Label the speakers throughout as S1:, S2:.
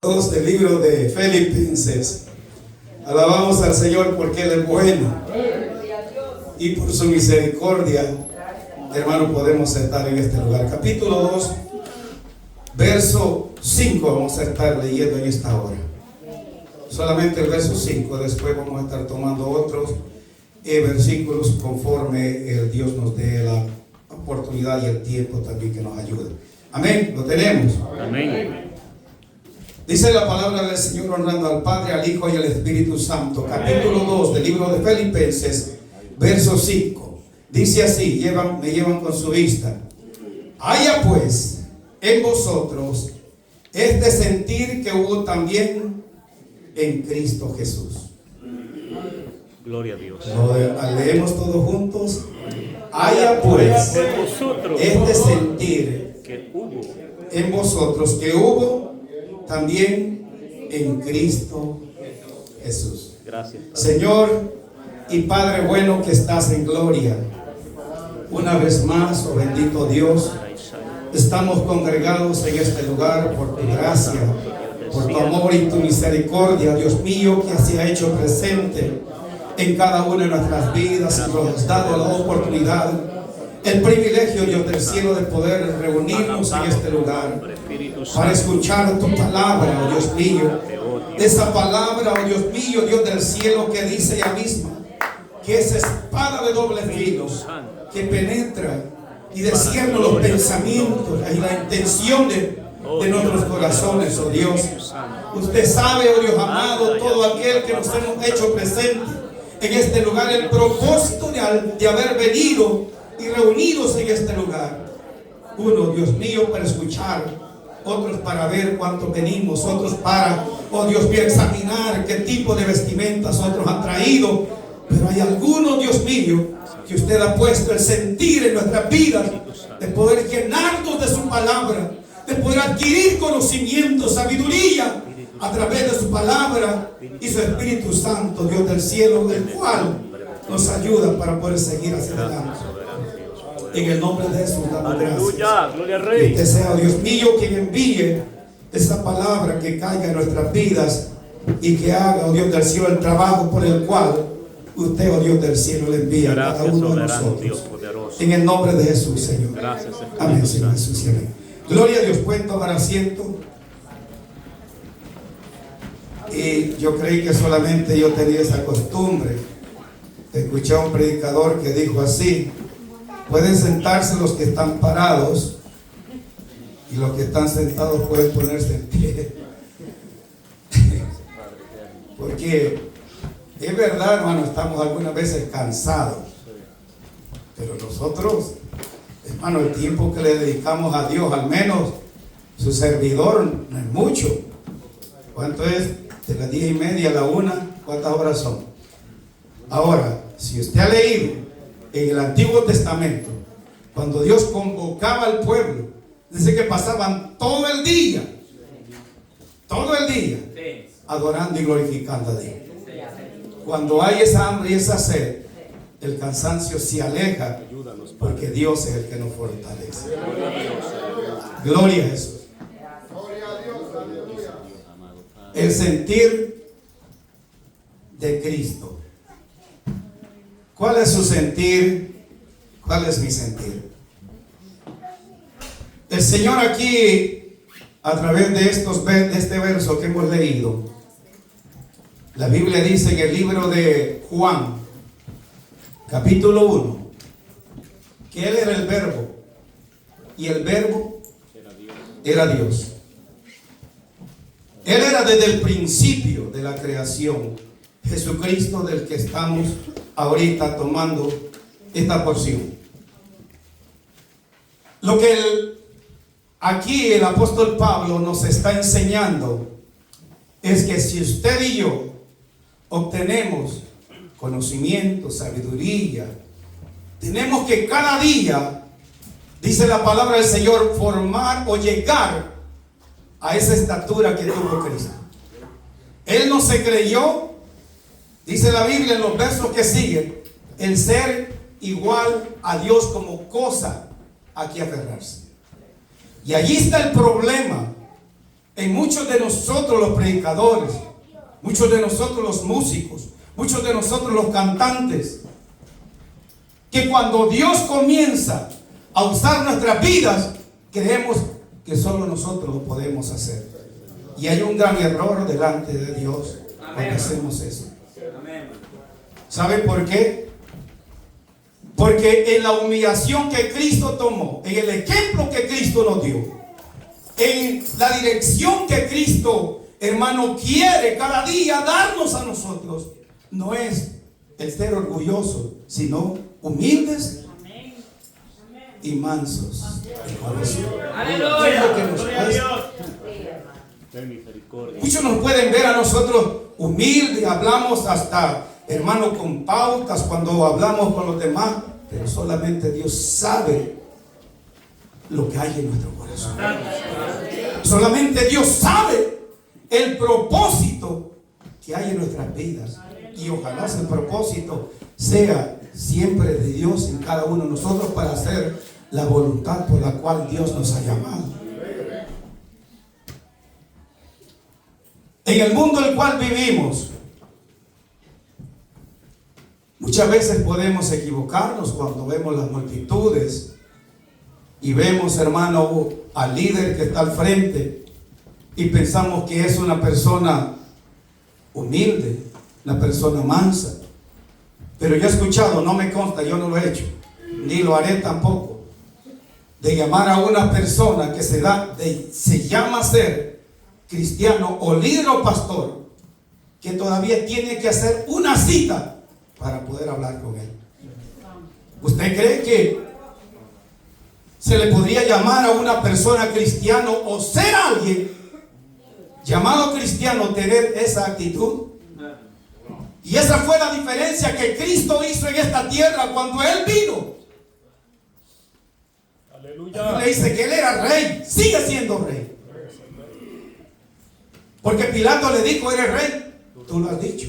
S1: Del libro de Filipenses. Alabamos al Señor porque Él es bueno y por su misericordia, hermano, podemos estar en este lugar. Capítulo 2, verso 5 vamos a estar leyendo en esta hora. Solamente el verso 5, después vamos a estar tomando otros versículos conforme el Dios nos dé la oportunidad y el tiempo también que nos ayude. Amén, lo tenemos.
S2: Amén.
S1: Dice la palabra del Señor honrando al Padre, al Hijo y al Espíritu Santo. Capítulo 2 del libro de Filipenses, verso 5. Dice así, me llevan con su vista. Haya pues en vosotros este sentir que hubo también en Cristo Jesús.
S2: Gloria a Dios.
S1: Lo leemos todos juntos. Haya pues este sentir
S2: que hubo
S1: en vosotros que hubo también en Cristo Jesús.
S2: Gracias.
S1: Señor y Padre bueno que estás en gloria, una vez más, oh bendito Dios, estamos congregados en este lugar por tu gracia, por tu amor y tu misericordia, Dios mío, que se ha hecho presente en cada una de nuestras vidas y nos has dado la oportunidad, el privilegio, Dios del cielo, de poder reunirnos en este lugar para escuchar tu palabra, oh Dios mío. Esa palabra, oh Dios mío, Dios del cielo, que dice ella misma que es espada de doble filo, que penetra y desciende los pensamientos y las intenciones de nuestros corazones, oh Dios. Usted sabe, oh Dios amado, todo aquel que nos hemos hecho presente en este lugar, el propósito de haber venido y reunidos en este lugar. Uno, Dios mío, para escuchar, otros para ver cuánto venimos, otros para, oh Dios mío, examinar qué tipo de vestimentas otros han traído. Pero hay algunos, Dios mío, que usted ha puesto el sentir en nuestras vidas de poder llenarnos de su palabra, de poder adquirir conocimiento, sabiduría a través de su palabra y su Espíritu Santo, Dios del cielo, del cual nos ayuda para poder seguir hacia adelante. En el nombre de Jesús damos gracias.
S2: Gloria al Rey.
S1: Y que sea, Dios mío, quien envíe esta palabra que caiga en nuestras vidas y que haga, oh Dios del cielo, el trabajo por el cual usted, oh Dios del cielo, le envía a cada uno de nosotros. En el nombre de Jesús, Señor.
S2: Gracias,
S1: Amén, Señor Jesús. Amén. Gloria a Dios. Pueden tomar asiento. Y yo creí que solamente yo tenía esa costumbre. Escuché a un predicador que dijo así: pueden sentarse los que están parados y los que están sentados pueden ponerse en pie. Porque es verdad, hermano, estamos algunas veces cansados, pero nosotros, hermano, el tiempo que le dedicamos a Dios, al menos su servidor, no es mucho. ¿Cuánto es? De las 10:30 a la 1, ¿cuántas horas son? Ahora, si usted ha leído en el Antiguo Testamento, cuando Dios convocaba al pueblo, dice que pasaban todo el día, adorando y glorificando a Dios. Cuando hay esa hambre y esa sed, el cansancio se aleja, porque Dios es el que nos fortalece. Gloria a Jesús. El sentir de Cristo. ¿Cuál es su sentir? ¿Cuál es mi sentir? El Señor aquí, a través de este verso que hemos leído, la Biblia dice en el libro de Juan, capítulo 1, que Él era el Verbo, y el Verbo era Dios. Él era desde el principio de la creación, Jesucristo, del que estamos ahorita tomando esta porción. Lo que aquí el apóstol Pablo nos está enseñando es que si usted y yo obtenemos conocimiento, sabiduría, tenemos que cada día, dice la palabra del Señor, formar o llegar a esa estatura que tuvo Cristo. Él no se creyó, dice la Biblia en los versos que siguen, el ser igual a Dios como cosa a que aferrarse. Y allí está el problema en muchos de nosotros los predicadores, muchos de nosotros los músicos, muchos de nosotros los cantantes, que cuando Dios comienza a usar nuestras vidas, creemos que solo nosotros lo podemos hacer. Y hay un gran error delante de Dios cuando hacemos eso. ¿Saben por qué? Porque en la humillación que Cristo tomó, en el ejemplo que Cristo nos dio, en la dirección que Cristo, hermano, quiere cada día darnos a nosotros, no es el ser orgulloso, sino humildes y mansos de corazón.
S3: Aleluya.
S1: Es lo que nos cuesta.
S2: Ten misericordia.
S1: Muchos nos pueden ver a nosotros humildes, hablamos hasta, hermano, con pautas cuando hablamos con los demás, pero solamente Dios sabe lo que hay en nuestro corazón. Solamente Dios sabe el propósito que hay en nuestras vidas. Y ojalá ese propósito sea siempre de Dios en cada uno de nosotros para hacer la voluntad por la cual Dios nos ha llamado. En el mundo en el cual vivimos, muchas veces podemos equivocarnos cuando vemos las multitudes y vemos, hermano, al líder que está al frente y pensamos que es una persona humilde, una persona mansa. Pero yo he escuchado, no me consta, yo no lo he hecho, ni lo haré tampoco, de llamar a una persona que se llama ser cristiano o líder o pastor, que todavía tiene que hacer una cita para poder hablar con él. ¿Usted cree que se le podría llamar a una persona cristiano o ser alguien llamado cristiano tener esa actitud? Y esa fue la diferencia que Cristo hizo en esta tierra cuando Él vino.
S2: Aleluya.
S1: Le dice que Él era rey, sigue siendo rey. Porque Pilato le dijo, ¿eres rey? Tú lo has dicho.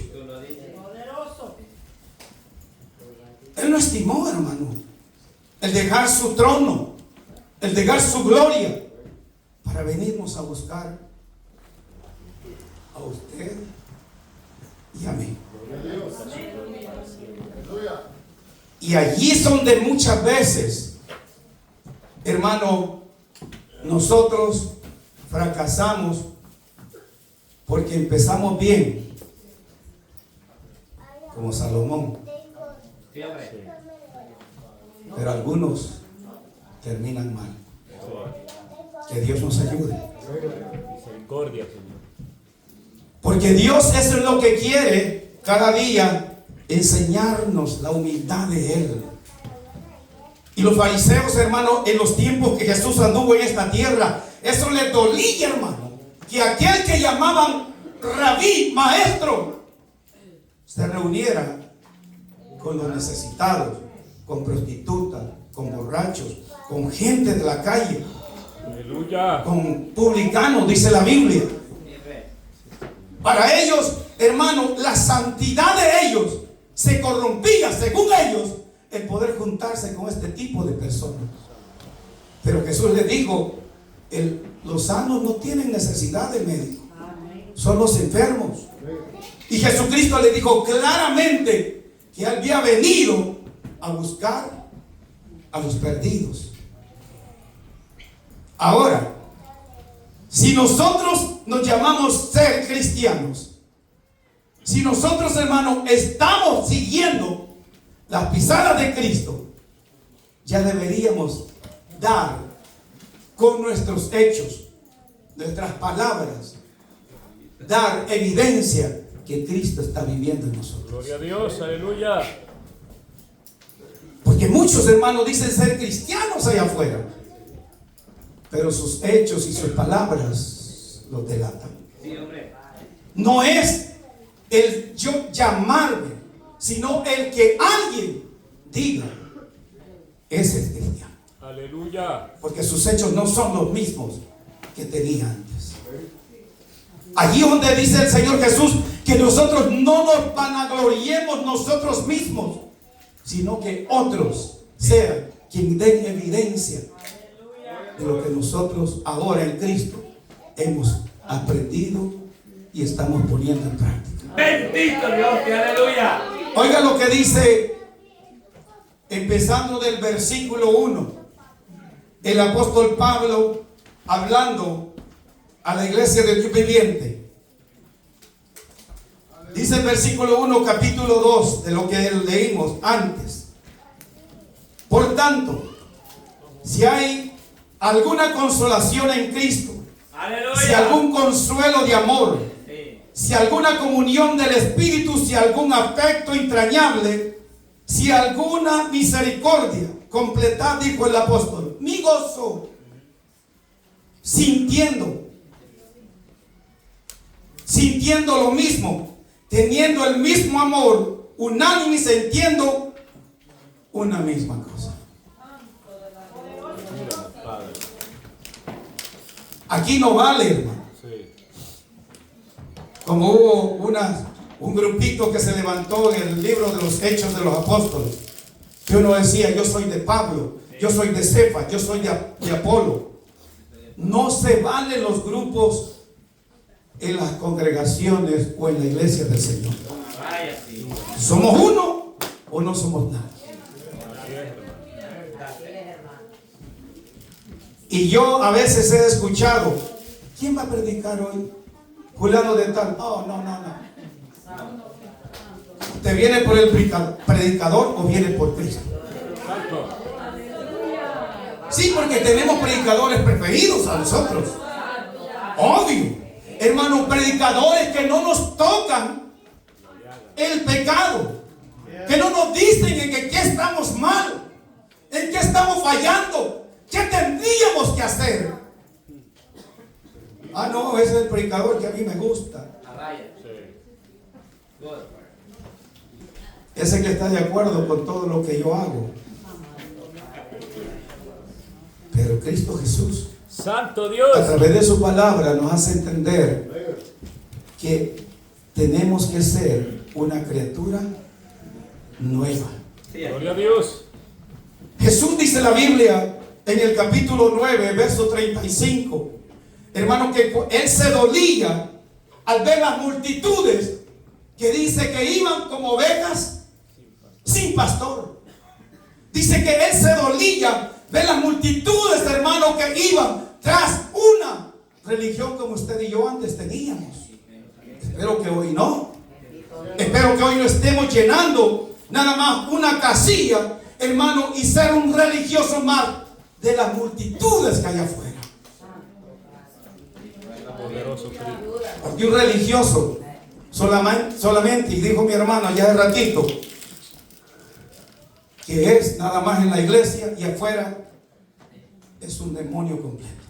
S1: Él no estimó, hermano, el dejar su trono, el dejar su gloria para venirnos a buscar a usted y a mí. Y allí es donde muchas veces, hermano, nosotros fracasamos porque empezamos bien, como Salomón, pero algunos terminan mal. Que Dios nos ayude.
S2: Misericordia, Señor.
S1: Porque Dios eso es lo que quiere cada día, enseñarnos la humildad de Él. Y los fariseos, hermano, en los tiempos que Jesús anduvo en esta tierra, eso le dolía, hermano, que aquel que llamaban rabí, maestro, se reuniera con los necesitados, con prostitutas, con borrachos, con gente de la calle,
S2: Aleluya.
S1: con publicanos, dice la Biblia. Para ellos, hermano, la santidad de ellos se corrompía, según ellos, el poder juntarse con este tipo de personas. Pero Jesús les dijo, los sanos no tienen necesidad de médico, son los enfermos. Y Jesucristo le dijo claramente que Él había venido a buscar a los perdidos. Ahora, si nosotros nos llamamos ser cristianos, si nosotros, hermanos, estamos siguiendo las pisadas de Cristo, ya deberíamos dar con nuestros hechos, nuestras palabras, dar evidencia que Cristo está viviendo en nosotros.
S2: Gloria a Dios, aleluya.
S1: Porque muchos hermanos dicen ser cristianos allá afuera, pero sus hechos y sus palabras los delatan. No es el yo llamarme, sino el que alguien diga, ese es cristiano.
S2: Aleluya.
S1: Porque sus hechos no son los mismos que tenía antes. Allí donde dice el Señor Jesús que nosotros no nos vanagloriemos nosotros mismos, sino que otros sean quien den evidencia de lo que nosotros ahora en Cristo hemos aprendido y estamos poniendo en práctica.
S3: Bendito Dios, que aleluya.
S1: Oiga lo que dice, empezando del versículo 1, el apóstol Pablo hablando a la iglesia del Dios viviente. Dice el versículo 1, capítulo 2, de lo que leímos antes. Por tanto, si hay alguna consolación en Cristo,
S3: Aleluya.
S1: si algún consuelo de amor, si alguna comunión del Espíritu, si algún afecto entrañable, si alguna misericordia, completad, dijo el apóstol, mi gozo, sintiendo lo mismo, teniendo el mismo amor, unánime, sintiendo una misma cosa. Aquí no vale, hermano. Como hubo un grupito que se levantó en el libro de los Hechos de los Apóstoles, que uno decía, yo soy de Pablo, yo soy de Cefas, yo soy de Apolo. No se valen los grupos en las congregaciones o en la iglesia del Señor. ¿Somos uno o no somos nada? Y yo a veces he escuchado, ¿quién va a predicar hoy? Fulano de tal. Oh, no. ¿Te viene por el predicador o viene por Cristo? Sí, porque tenemos predicadores preferidos a nosotros. Obvio. Hermanos, predicadores que no nos tocan el pecado, que no nos dicen en qué estamos mal, en qué estamos fallando, qué tendríamos que hacer. Ah, no, ese es el predicador que a mí me gusta. Ese que está de acuerdo con todo lo que yo hago. Pero Cristo Jesús,
S2: Santo Dios,
S1: a través de su palabra nos hace entender que tenemos que ser una criatura nueva.
S2: gloria a Dios.
S1: Jesús dice la Biblia en el capítulo 9, verso 35, hermano, que él se dolía al ver las multitudes que dice que iban como ovejas sin pastor. Dice que él se dolía ver las multitudes, hermano, que iban tras una religión como usted y yo antes teníamos. Espero que hoy no. Espero que hoy no estemos llenando nada más una casilla, hermano, y ser un religioso más de las multitudes que hay afuera. Porque un religioso solamente, y dijo mi hermano allá de ratito, que es nada más en la iglesia y afuera es un demonio completo.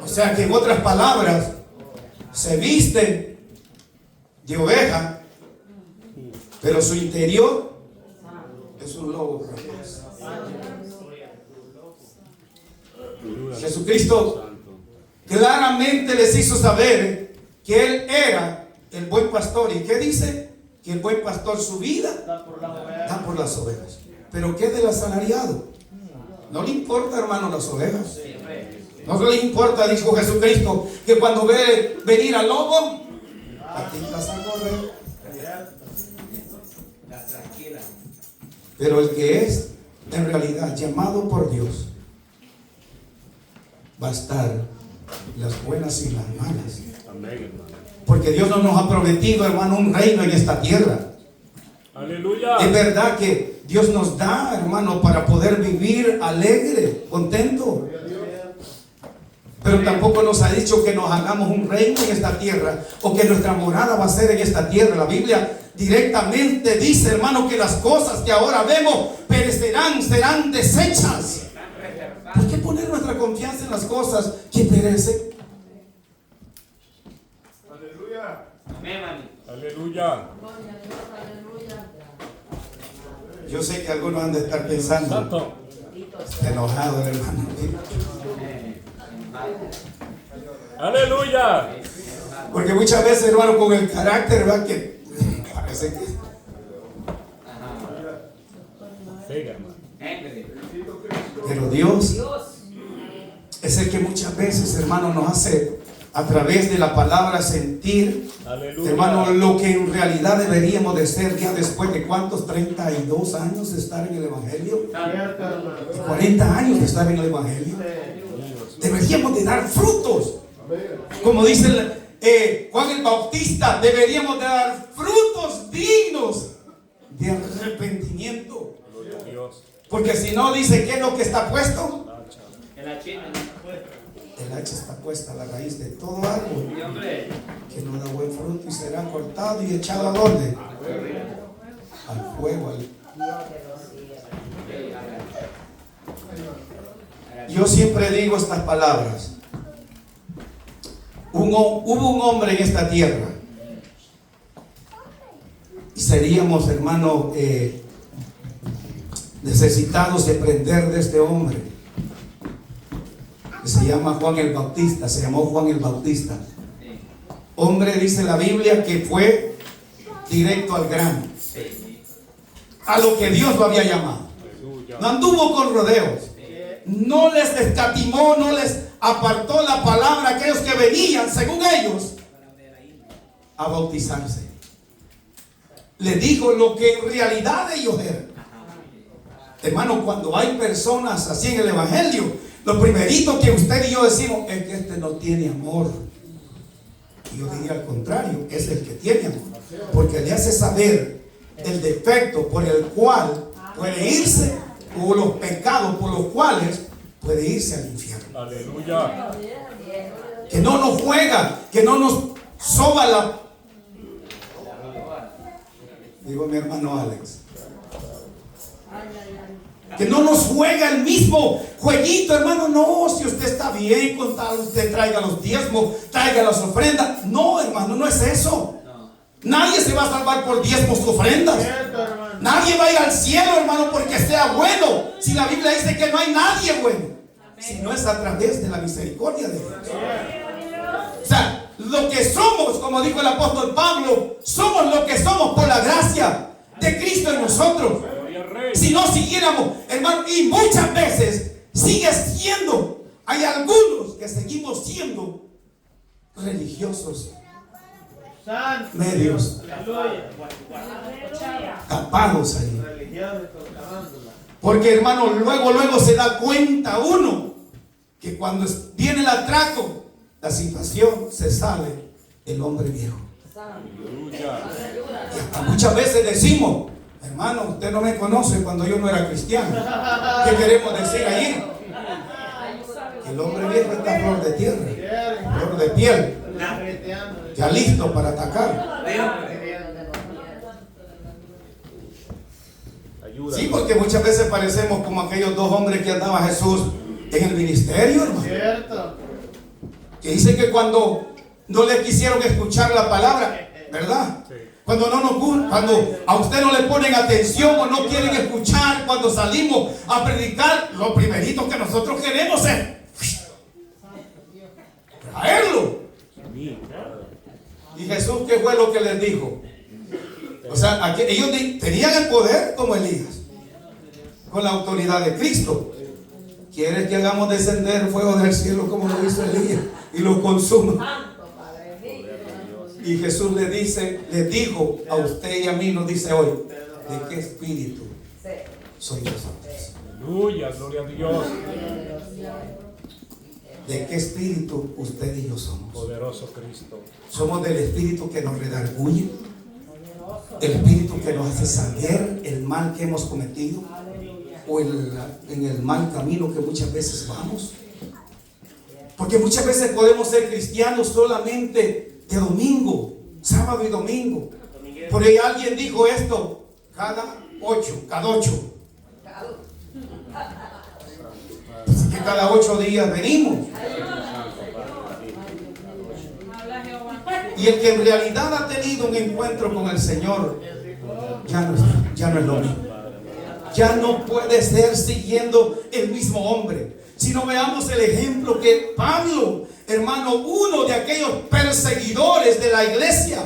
S1: O sea que en otras palabras, se viste de oveja, pero su interior es un lobo rapaz. Jesucristo claramente les hizo saber que Él era el buen pastor. ¿Y qué dice? Que el buen pastor su vida da por las ovejas. Pero ¿qué del asalariado? No le importa, hermano, las ovejas. No le importa, dijo Jesucristo, que cuando ve venir al lobo, patitas a correr. Pero el que es en realidad llamado por Dios, va a estar las buenas y las malas. Porque Dios no nos ha prometido, hermano, un reino en esta tierra.
S2: Aleluya.
S1: Es verdad que Dios nos da, hermano, para poder vivir alegre, contento. Pero tampoco nos ha dicho que nos hagamos un reino en esta tierra o que nuestra morada va a ser en esta tierra. La Biblia directamente dice, hermano, que las cosas que ahora vemos perecerán, serán deshechas. ¿Por qué poner nuestra confianza en las cosas que perecen?
S3: Aleluya.
S2: Aleluya.
S1: Yo sé que algunos han de estar pensando,
S2: Santo.
S1: enojado el hermano.
S2: Aleluya.
S1: Porque muchas veces, hermano, con el carácter, va que parece que...
S2: Siga, hermano.
S1: Pero Dios es el que muchas veces, hermano, nos hace a través de la palabra sentir,
S2: Aleluya.
S1: hermano, lo que en realidad deberíamos de ser ya después de ¿cuántos? 32 años de estar en el Evangelio, 40 años de estar en el Evangelio. Deberíamos de dar frutos, como dice Juan el Bautista, deberíamos de dar frutos dignos de arrepentimiento.
S2: Gloria a Dios.
S1: Porque si no, dice, ¿qué es lo que está puesto?
S3: En la China no está puesto.
S1: El hacha está puesta a la raíz de todo árbol
S3: Sí, hombre.
S1: que no da buen fruto y será cortado y echado ¿a dónde? Al fuego. Yo siempre digo estas palabras. Hubo un hombre en esta tierra y seríamos, hermano, necesitados de aprender de este hombre que se llama Juan el Bautista. Se llamó Juan el Bautista. Hombre, dice la Biblia, que fue directo al grano, a lo que Dios lo había llamado. No anduvo con rodeos, no les escatimó, no les apartó la palabra a aquellos que venían, según ellos, a bautizarse. Le dijo lo que en realidad ellos eran. Hermano, cuando hay personas así en el Evangelio, lo primerito que usted y yo decimos es que este no tiene amor. Y yo diría al contrario, es el que tiene amor, porque le hace saber el defecto por el cual puede irse, o los pecados por los cuales puede irse al infierno.
S2: Aleluya.
S1: Que no nos juega, que no nos soba la... Digo mi hermano Alex, que no nos juega el mismo jueguito, hermano. No, si usted está bien, con tal usted traiga los diezmos, traiga las ofrendas. No, hermano, no es eso. Nadie se va a salvar por diezmos y ofrendas. Nadie va a ir al cielo, hermano, porque sea bueno. Si la Biblia dice que no hay nadie bueno, si no es a través de la misericordia de Dios. O sea, lo que somos, como dijo el apóstol Pablo, somos lo que somos por la gracia de Cristo en nosotros. Si no siguiéramos, hermano, y muchas veces sigue siendo, hay algunos que seguimos siendo religiosos medios, tapados ahí. Porque, hermano, luego se da cuenta uno que cuando viene el atraco, la situación, se sale el hombre viejo. Y hasta muchas veces decimos, hermano, usted no me conoce cuando yo no era cristiano. ¿Qué queremos decir allí? El hombre viejo está flor de tierra, flor de piel, ya listo para atacar. Sí, porque muchas veces parecemos como aquellos dos hombres que andaba Jesús en el ministerio, hermano. Que dice que cuando no le quisieron escuchar la palabra, ¿verdad? Cuando cuando a usted no le ponen atención o no quieren escuchar cuando salimos a predicar, lo primerito que nosotros queremos es traerlo. Y Jesús, ¿qué fue lo que les dijo? O sea, ellos tenían el poder como Elías, con la autoridad de Cristo. ¿Quieres que hagamos descender fuego del cielo como lo hizo Elías y lo consuma? Y Jesús le dijo a usted y a mí, nos dice hoy, ¿de qué espíritu soy nosotros?
S2: Aleluya, gloria a Dios.
S1: ¿De qué espíritu usted y yo somos?
S2: Poderoso Cristo.
S1: Somos del espíritu que nos redarguye, el espíritu que nos hace saber el mal que hemos cometido, o en el mal camino que muchas veces vamos. Porque muchas veces podemos ser cristianos solamente de domingo, sábado y domingo. Por ahí alguien dijo esto, cada ocho. Así que cada 8 días venimos. Y el que en realidad ha tenido un encuentro con el Señor, ya no es lo mismo. Ya no puede ser siguiendo el mismo hombre. Si no, veamos el ejemplo que Pablo, hermano, uno de aquellos perseguidores de la iglesia,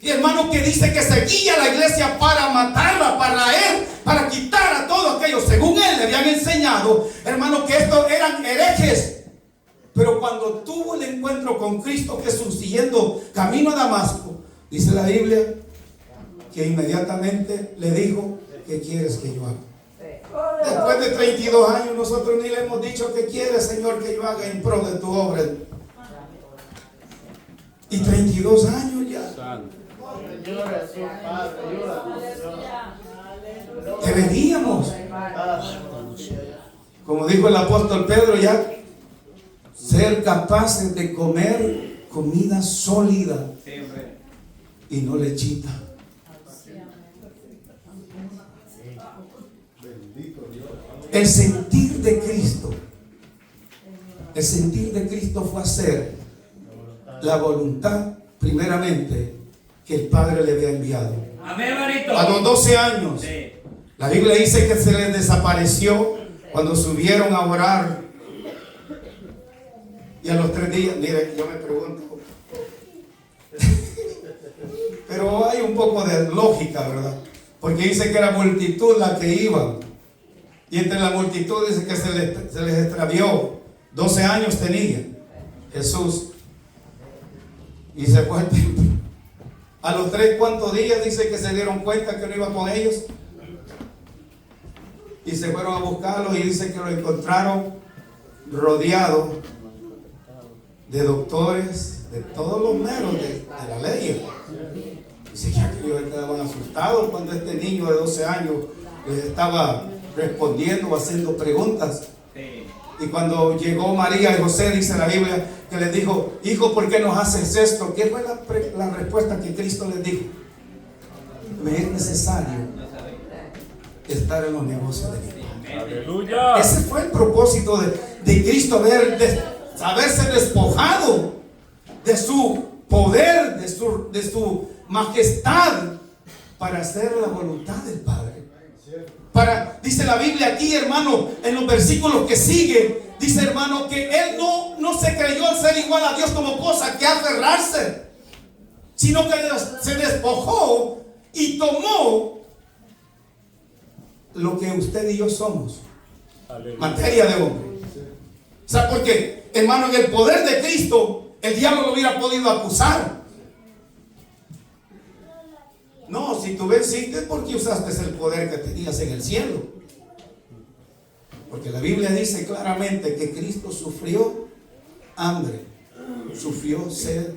S1: y hermano, que dice que seguía la iglesia para matarla, para raer, para quitar a todos aquellos, según él le habían enseñado, hermano, que estos eran herejes, Pero cuando tuvo el encuentro con Cristo Jesús siguiendo camino a Damasco, dice la Biblia que inmediatamente le dijo: ¿qué quieres que yo haga? Después de 32 años nosotros ni le hemos dicho: ¿qué quieres, Señor, que yo haga en pro de tu obra? Y 32 años ya. Deberíamos, como dijo el apóstol Pedro, ya ser capaces de comer comida sólida y no lechita. El sentir de Cristo, el sentir de Cristo fue hacer la voluntad primeramente que el Padre le había enviado.
S3: Amén, hermanito.
S1: A los 12 años,
S3: Sí.
S1: la Biblia dice que se les desapareció cuando subieron a orar. Y a los 3 días, miren, yo me pregunto, pero hay un poco de lógica, ¿verdad? Porque dice que era multitud la que iba. Y entre la multitud dice que se les extravió. 12 años tenía Jesús. Y se fue al templo. A los 3, ¿cuántos días dice que se dieron cuenta que no iba con ellos? Y se fueron a buscarlo y dice que lo encontraron rodeado de doctores, de todos los meros de la ley. Dice que aquellos estaban asustados cuando este niño de 12 años les estaba respondiendo o haciendo preguntas. Y cuando llegó María y José, dice la Biblia, que les dijo: hijo, ¿por qué nos haces esto? ¿Qué fue la respuesta que Cristo les dijo? Me es necesario estar en los negocios de Dios.
S2: Aleluya.
S1: Ese fue el propósito de Cristo, haberse despojado de su poder, de su majestad, para hacer la voluntad del Padre. Dice la Biblia aquí, hermano, en los versículos que siguen, dice, hermano, que él no se creyó al ser igual a Dios como cosa que aferrarse, sino que se despojó y tomó lo que usted y yo somos.
S2: Aleluya.
S1: Materia de hombre. O sea, porque, hermano, en el poder de Cristo, el diablo lo hubiera podido acusar. No, si tú venciste, ¿por qué usaste el poder que tenías en el cielo? Porque la Biblia dice claramente que Cristo sufrió hambre, sufrió sed,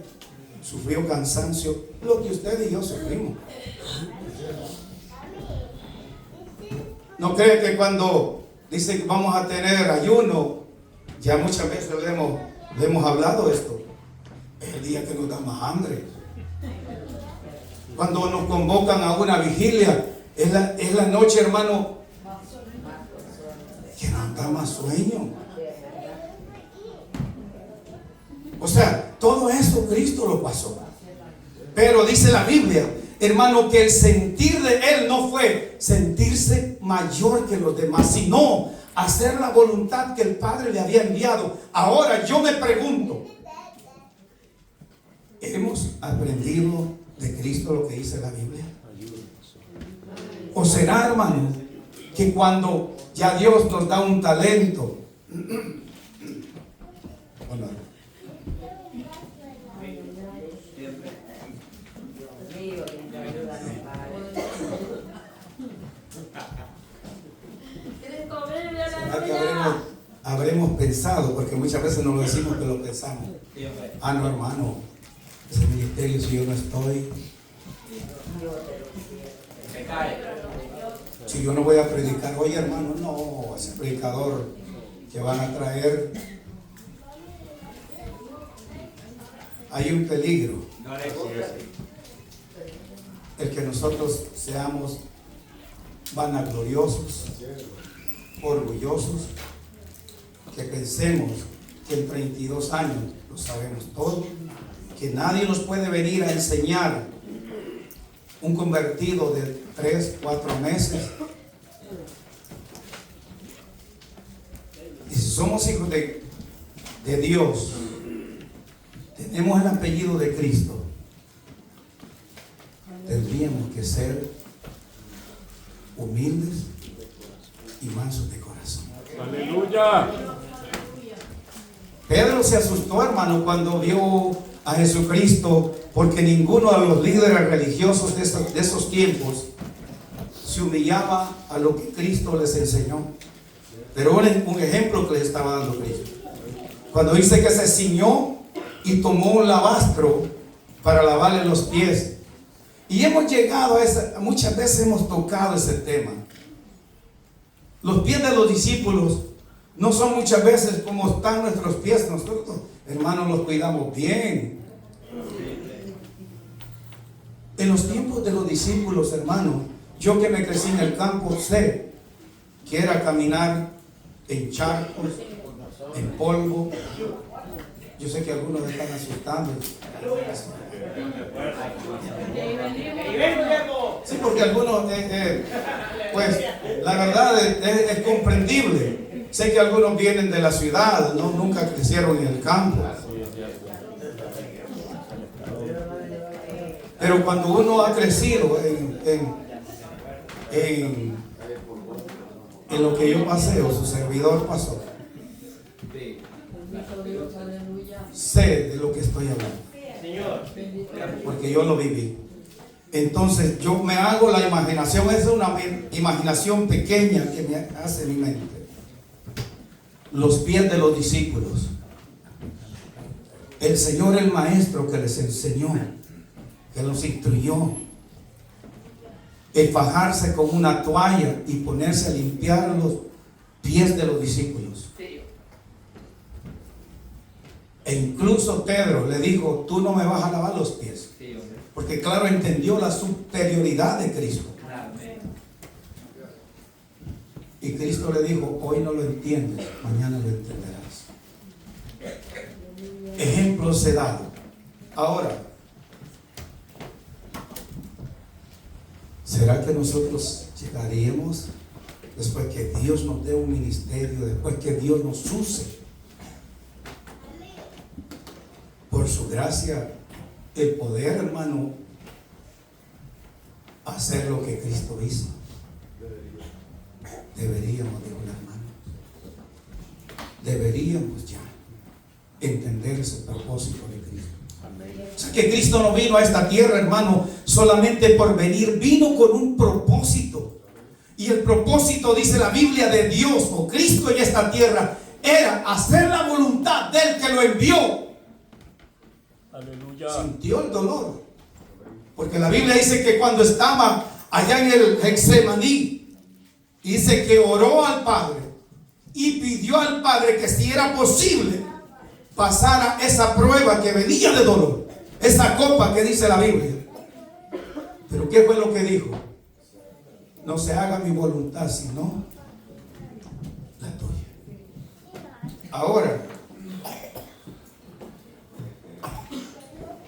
S1: sufrió cansancio, lo que usted y yo sufrimos. ¿No cree que cuando dice que vamos a tener ayuno, ya muchas veces le hemos hablado esto, es el día que nos da más hambre? Cuando nos convocan a una vigilia, es la noche, hermano, que nos da más sueño. O sea, todo eso Cristo lo pasó. Pero dice la Biblia, hermano, que el sentir de Él no fue sentirse mayor que los demás, sino hacer la voluntad que el Padre le había enviado. Ahora yo me pregunto, ¿hemos aprendido de Cristo lo que dice la Biblia? ¿O será, hermano, que cuando ya Dios nos da un talento, bueno, será que habremos pensado, porque muchas veces no lo decimos, que lo pensamos? Ah, no, hermano, ese ministerio, si yo no estoy, si yo no voy a predicar, oye, hermano, no, ese predicador que van a traer, hay un peligro, el que nosotros seamos vanagloriosos, orgullosos, que pensemos que en 32 años lo sabemos todo, que nadie nos puede venir a enseñar un convertido de 3, 4 meses. Y si somos hijos de Dios, tenemos el apellido de Cristo, tendríamos que ser humildes y mansos de corazón.
S2: Aleluya.
S1: Pedro se asustó, hermano, cuando vio a Jesucristo, porque ninguno de los líderes religiosos de esos tiempos se humillaba a lo que Cristo les enseñó. Pero un ejemplo que les estaba dando Cristo, cuando dice que se ciñó y tomó un lavastro para lavarle los pies. Y hemos llegado a esa, muchas veces hemos tocado ese tema. Los pies de los discípulos no son muchas veces como están nuestros pies. Nosotros, hermanos, los cuidamos bien. En los tiempos de los discípulos, hermano, yo que me crecí en el campo, sé que era caminar en charcos, en polvo. Yo sé que algunos están asustando. Sí, porque algunos, pues, la verdad es comprendible. Sé que algunos vienen de la ciudad, ¿no? Nunca crecieron en el campo. Pero cuando uno ha crecido en lo que yo pasé, o su servidor pasó, sé de lo que estoy hablando, porque yo lo viví. Entonces yo me hago la imaginación, es una imaginación pequeña que me hace mi mente. Los pies de los discípulos, el Señor, el Maestro que les enseñó, que los instruyó, el fajarse con una toalla y ponerse a limpiar los pies de los discípulos. E incluso Pedro le dijo: tú no me vas a lavar los pies, porque claro, entendió la superioridad de Cristo. Y Cristo le dijo: hoy no lo entiendes, mañana lo entenderás. Ejemplos he dado. Ahora, ¿será que nosotros llegaríamos, después que Dios nos dé un ministerio, después que Dios nos use, por su gracia, el poder, hermano, hacer lo que Cristo hizo? Deberíamos, dijo el hermano, deberíamos ya entender ese propósito de Cristo. O sea, que Cristo no vino a esta tierra, hermano, solamente por venir, vino con un propósito. Y el propósito, dice la Biblia, de Dios o Cristo en esta tierra, era hacer la voluntad del que lo envió.
S2: Aleluya.
S1: Sintió el dolor, porque la Biblia dice que cuando estaba allá en el Getsemaní, dice que oró al Padre y pidió al Padre que si era posible pasara esa prueba que venía de dolor, esa copa que dice la Biblia. Pero ¿qué fue lo que dijo? No se haga mi voluntad sino la tuya. Ahora,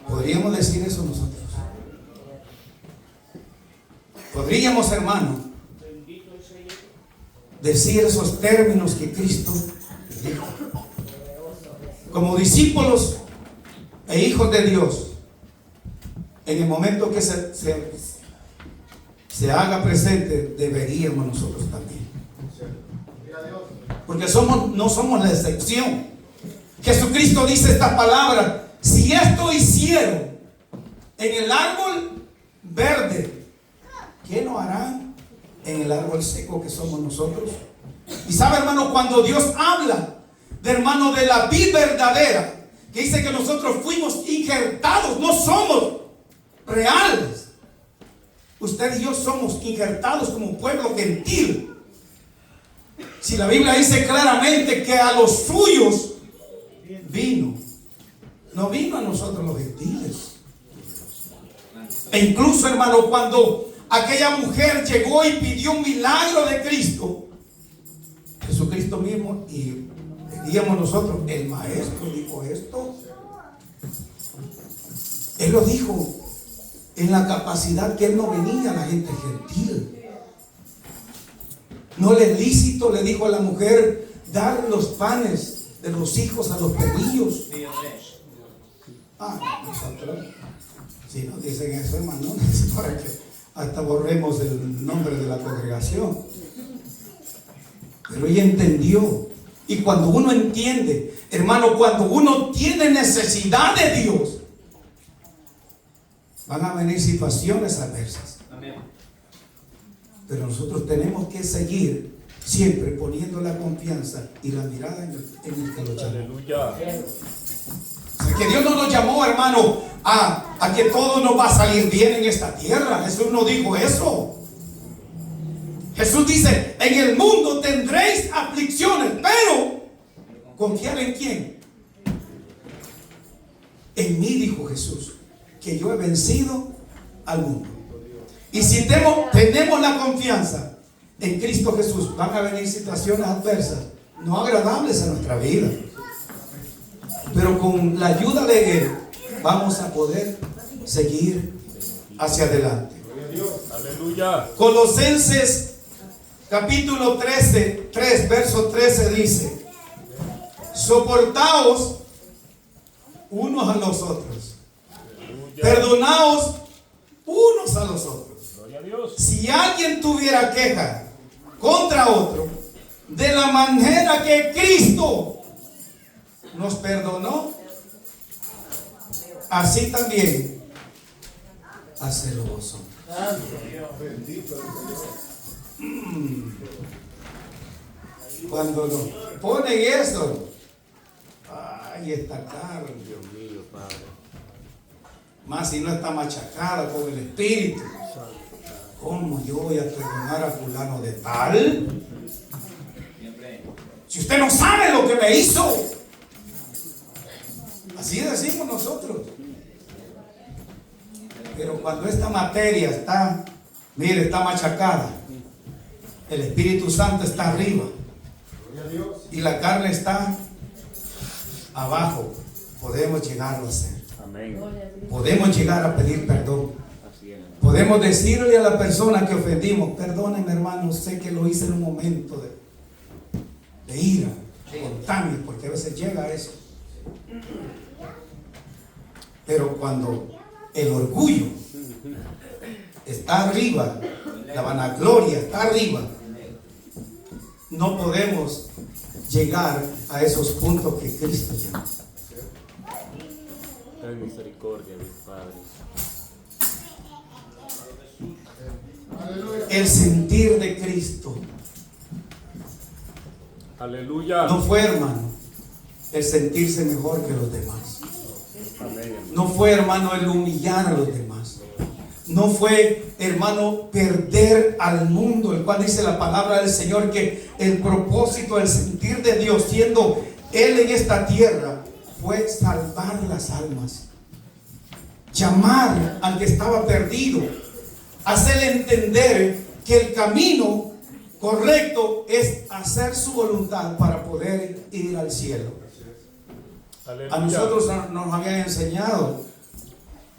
S1: ¿podríamos decir eso nosotros? ¿Podríamos, hermano, decir esos términos que Cristo dijo? Como discípulos e hijos de Dios, en el momento que se haga presente, deberíamos nosotros también. Porque no somos la excepción. Jesucristo dice esta palabra: si esto hicieron en el árbol verde, ¿qué no harán en el árbol seco que somos nosotros? Y sabe, hermano, cuando Dios habla de, hermano, de la vid verdadera, que dice que nosotros fuimos injertados, no somos reales. Usted y yo somos injertados como pueblo gentil. Si la Biblia dice claramente que a los suyos vino, no vino a nosotros los gentiles. E incluso, hermano, cuando aquella mujer llegó y pidió un milagro de Cristo, Jesucristo mismo, y diríamos nosotros, el Maestro dijo esto. Él lo dijo en la capacidad que él no venía a la gente gentil. No le es lícito, le dijo a la mujer, dar los panes de los hijos a los perrillos. Nosotros, si nos dicen eso, hermano, es para que hasta borremos el nombre de la congregación. Pero ella entendió Y cuando uno entiende, hermano, cuando uno tiene necesidad de Dios, van a venir situaciones adversas.
S3: Amén.
S1: Pero nosotros tenemos que seguir siempre poniendo la confianza y la mirada en el que lo llamó.
S2: Aleluya.
S1: O sea, que Dios no nos llamó, hermano, a que todo nos va a salir bien en esta tierra. Jesús no dijo eso. Jesús dice, en el mundo tendréis aflicciones, pero ¿confiar en quién? En mí, dijo Jesús, que yo he vencido al mundo. Y si tenemos la confianza en Cristo Jesús, van a venir situaciones adversas, no agradables a nuestra vida. Pero con la ayuda de Él, vamos a poder seguir hacia adelante.
S2: Aleluya.
S1: Colosenses capítulo 13, 3, verso 13 dice: soportaos unos a los otros, perdonaos unos a los otros.
S2: Gloria a Dios.
S1: Si alguien tuviera queja contra otro, de la manera que Cristo nos perdonó, así también hacedlo vosotros. Cuando nos ponen eso, ay, esta carne, Dios mío, Padre. Más si no está machacada con el Espíritu. ¿Cómo yo voy a perdonar a fulano de tal? Si usted no sabe lo que me hizo. Así decimos nosotros. Pero cuando esta materia está, mire, está machacada, el Espíritu Santo está arriba y la carne está abajo, podemos llegarlo a hacer.
S2: Amén.
S1: Podemos llegar a pedir perdón. Podemos decirle a la persona que ofendimos: perdóneme, hermano, sé que lo hice en un momento de ira, espontáneo, porque a veces llega a eso. Pero cuando el orgullo está arriba, la vanagloria está arriba, no podemos llegar a esos puntos que Cristo llama.
S2: Ten misericordia, mi Padre.
S1: El sentir de Cristo
S2: Aleluya.
S1: no fue, hermano, el sentirse mejor que los demás.
S2: Amén.
S1: No fue, hermano, el humillar a los demás. No fue, hermano, perder al mundo, el cual dice la palabra del Señor que el propósito, el sentir de Dios, siendo Él en esta tierra, fue salvar las almas, llamar al que estaba perdido, hacerle entender que el camino correcto es hacer su voluntad para poder ir al cielo.
S2: Aleluya.
S1: A nosotros nos habían enseñado,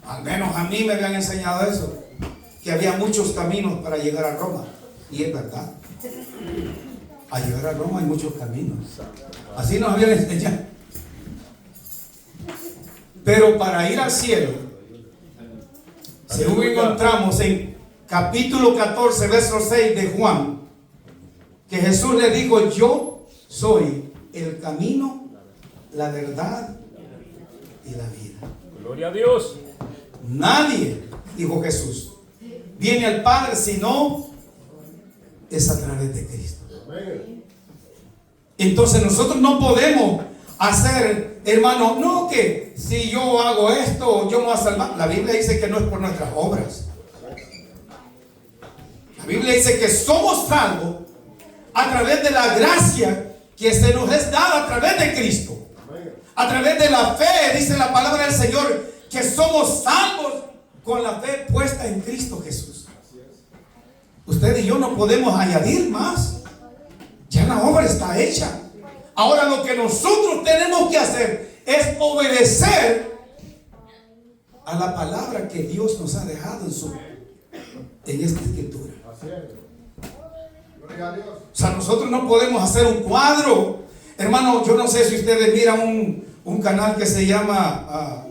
S1: al menos a mí me habían enseñado eso, que había muchos caminos para llegar a Roma. Y es verdad, a llegar a Roma hay muchos caminos. Así nos habían enseñado. Pero para ir al cielo, según encontramos en capítulo 14, verso 6 de Juan, que Jesús le dijo: yo soy el camino, la verdad y la vida.
S2: Gloria a Dios.
S1: Nadie, dijo Jesús, viene al Padre si no es a través de Cristo. Entonces nosotros no podemos hacer, hermano, no que si yo hago esto, yo me voy a salvar. La Biblia dice que no es por nuestras obras. La Biblia dice que somos salvos a través de la gracia que se nos es dada a través de Cristo. A través de la fe, dice la palabra del Señor, que somos salvos con la fe puesta en Cristo Jesús. Usted y yo no podemos añadir más. Ya la obra está hecha. Ahora lo que nosotros tenemos que hacer es obedecer a la palabra que Dios nos ha dejado en esta escritura. O sea, nosotros no podemos hacer un cuadro. Hermano, yo no sé si ustedes miran un canal que se llama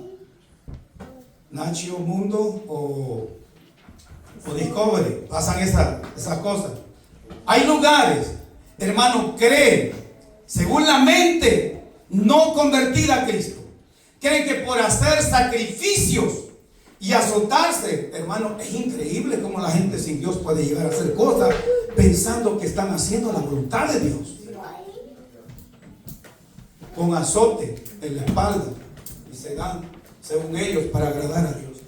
S1: Nacho Mundo o Discovery. Pasan esas cosas. Hay lugares, hermano, creen según la mente no convertida a Cristo, creen que por hacer sacrificios y azotarse, hermano, es increíble cómo la gente sin Dios puede llegar a hacer cosas pensando que están haciendo la voluntad de Dios. Con azote en la espalda y se dan, según ellos, para agradar a Dios.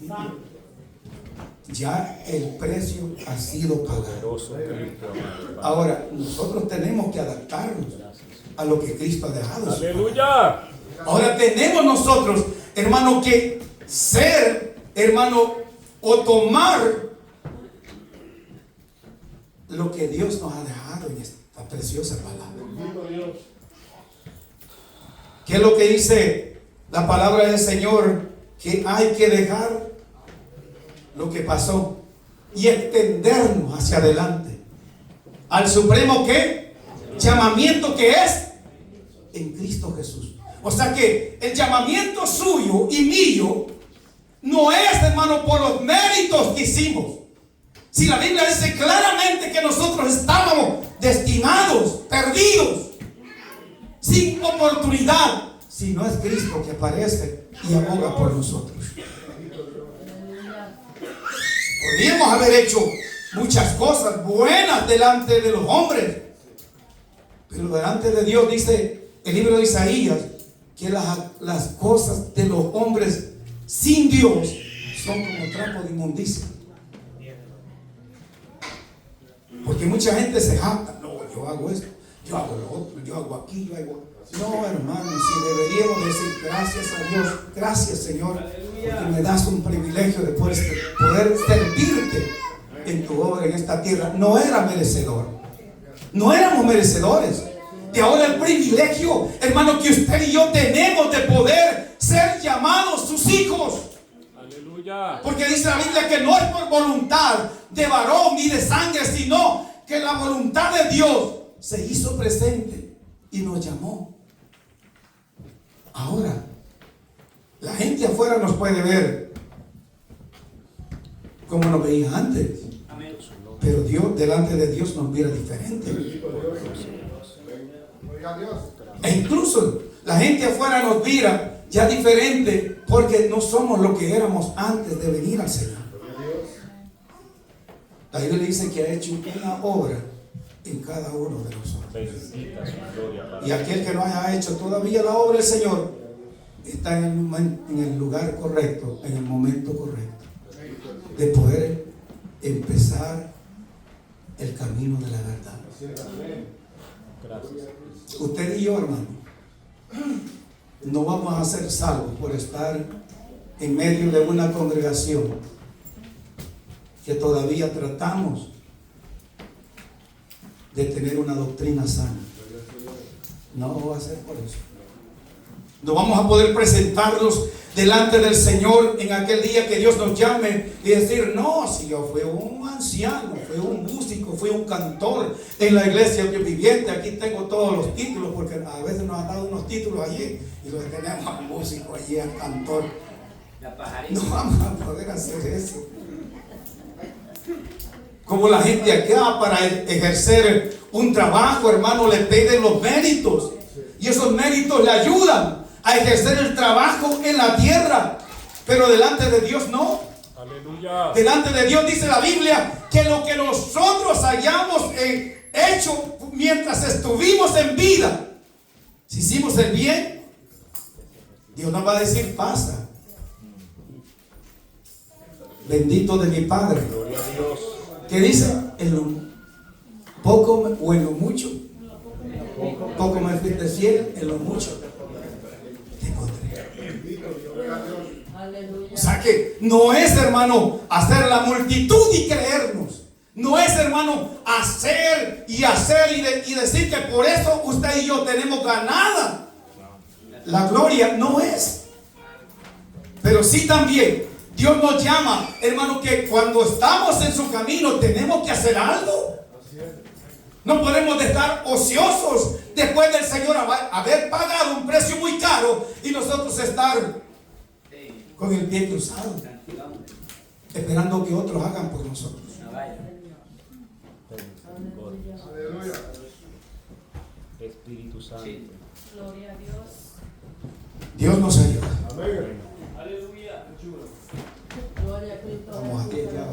S1: Ya el precio ha sido pagado. Ahora, nosotros tenemos que adaptarnos a lo que Cristo ha dejado.
S2: Aleluya.
S1: Ahora tenemos nosotros, hermano, que ser, hermano, o tomar lo que Dios nos ha dejado en esta preciosa palabra. ¿Qué es lo que dice la palabra del Señor? Que hay que dejar lo que pasó y extendernos hacia adelante al supremo ¿qué? Llamamiento que es en Cristo Jesús. O sea que el llamamiento suyo y mío no es, hermano, por los méritos que hicimos. Si la Biblia dice claramente que nosotros estábamos destinados, perdidos, sin oportunidad, si no es Cristo que aparece y aboga por nosotros. Podríamos haber hecho muchas cosas buenas delante de los hombres, pero delante de Dios dice el libro de Isaías que las cosas de los hombres sin Dios son como trapo de inmundicia. Porque mucha gente se jacta, no, yo hago esto, yo hago lo otro, yo hago aquí, yo hago... No, hermano, si deberíamos decir gracias a Dios, gracias Señor, porque me das un privilegio de poder servirte en tu obra en esta tierra. No era merecedor, no éramos merecedores. Y ahora el privilegio, hermano, que usted y yo tenemos de poder ser llamados sus hijos.
S2: Aleluya.
S1: Porque dice la Biblia que no es por voluntad de varón ni de sangre, sino que la voluntad de Dios se hizo presente y nos llamó. Ahora, la gente afuera nos puede ver como nos veía antes. Pero Dios, delante de Dios, nos mira diferente. E incluso la gente afuera nos mira ya diferente porque no somos lo que éramos antes de venir al Señor. La Biblia dice que ha hecho una obra en cada uno de nosotros. Y aquel que no haya hecho todavía la obra del Señor está en el lugar correcto, en el momento correcto, de poder empezar el camino de la verdad.
S2: Gracias.
S1: Usted y yo, hermano, no vamos a ser salvos por estar en medio de una congregación que todavía tratamos de tener una doctrina sana. No va a ser por eso. No vamos a poder presentarnos delante del Señor en aquel día que Dios nos llame y decir, no, si yo fui un anciano, fui un músico, fui un cantor en la iglesia viviente, aquí tengo todos los títulos, porque a veces nos han dado unos títulos allí y los tenemos al músico allí, al cantor. No vamos a poder hacer eso. Como la gente acá para ejercer un trabajo, hermano, le piden los méritos y esos méritos le ayudan a ejercer el trabajo en la tierra, pero delante de Dios no.
S2: Aleluya.
S1: Delante de Dios dice la Biblia que lo que nosotros hayamos hecho mientras estuvimos en vida, si hicimos el bien, Dios nos va a decir, pasa. Bendito de mi Padre.
S2: Gloria a Dios.
S1: ¿Qué dice? En lo poco o en lo mucho. Poco me fuiste fiel, en lo mucho te pondré. O sea que no es, hermano, hacer la multitud y creernos. No es, hermano, hacer y decir que por eso usted y yo tenemos ganada la gloria. No es. Pero sí también Dios nos llama, hermano, que cuando estamos en su camino tenemos que hacer algo. No podemos estar ociosos después del Señor haber pagado un precio muy caro y nosotros estar con el pie cruzado, esperando que otros hagan por nosotros.
S2: Espíritu Santo.
S3: Sí.
S4: Gloria a Dios.
S1: Dios nos ayuda.
S2: Amén.
S3: Aleluya.
S4: Gloria a Cristo.
S1: Vamos a ti ya.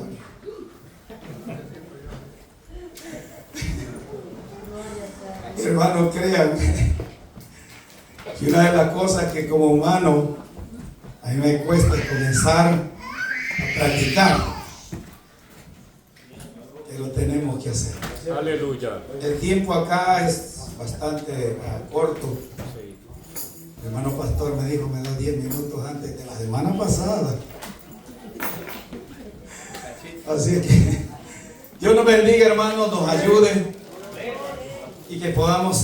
S1: Hermanos, créanme que una de las cosas que como humano a mí me cuesta comenzar a practicar, que lo tenemos que hacer.
S2: Aleluya.
S1: El tiempo acá es bastante corto.
S2: Sí.
S1: El hermano pastor me dijo, me da 10 minutos antes de la semana pasada. Así que Dios nos bendiga, hermanos, nos ayude y que podamos